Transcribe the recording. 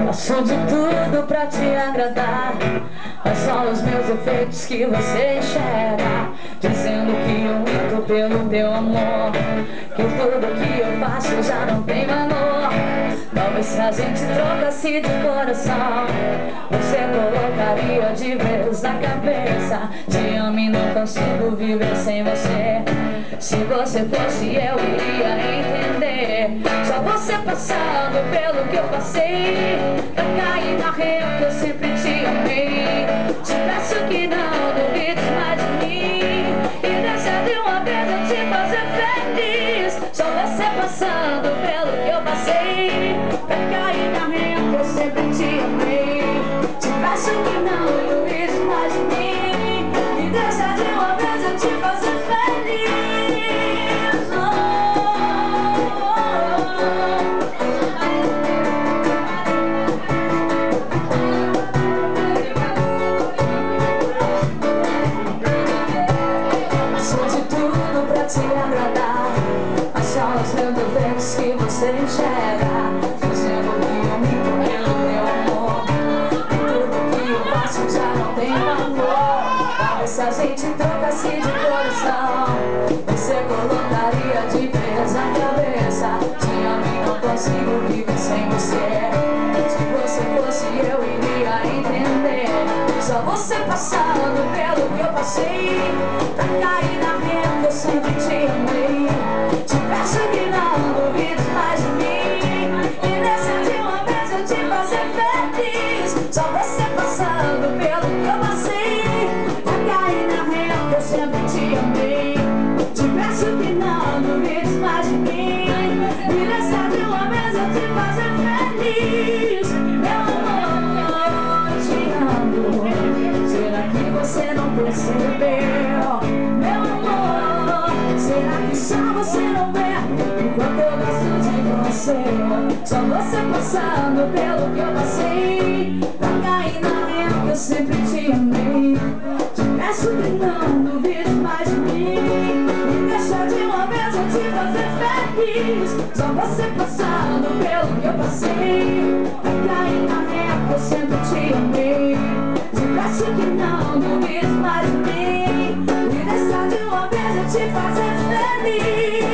Faço de tudo pra te agradar, mas só os meus efeitos que você enxerga, dizendo que eu minto pelo teu amor, que tudo que eu faço já não tem valor. Talvez se a gente trocasse de coração, você colocaria de vez na cabeça: te amo e não consigo viver sem você. Se você fosse eu iria entender. Só você passando pelo que eu passei, pra cair na real que eu sempre te amei. Te peço que não duvides mais de mim, e deixa de uma vez eu te fazer feliz. Só você passando pelo que eu passei, pra cair na real que eu sempre te amei. Te peço que não duvides mais de mim, e deixa de uma vez eu te fazer feliz. Te agradar, mas só os meus defeitos que você enxerga, dizendo que eu minto pelo teu amor, e tudo que eu faço já não tem valor. Talvez se a gente trocasse de coração, você colocaria de vez na cabeça: te amo e não consigo viver sem você. Se você fosse eu iria entender. Só você passando pelo que eu passei, pra cair na rede eu sempre te amei. Te peço que não duvides mais de mim, e deixa de uma vez eu te fazer feliz. Só você passando pelo que eu passei, pra cair na rede eu sempre te amei. Te peço que não duvides mais de mim, e deixa de uma vez eu te fazer feliz. Meu amor, te amo. Será que você não percebeu? Meu amor, será que só você não vê o quanto eu gosto de você? Só você passando pelo que eu passei, pra cair na real que eu sempre te amei. Te peço que não duvides mais de mim, e deixa de uma vez eu te fazer feliz. Só você passando pelo que eu passei, pra cair na real que eu sempre te amei. Te peço que não duvides mais de mim, e deixa de uma vez eu te fazer feliz.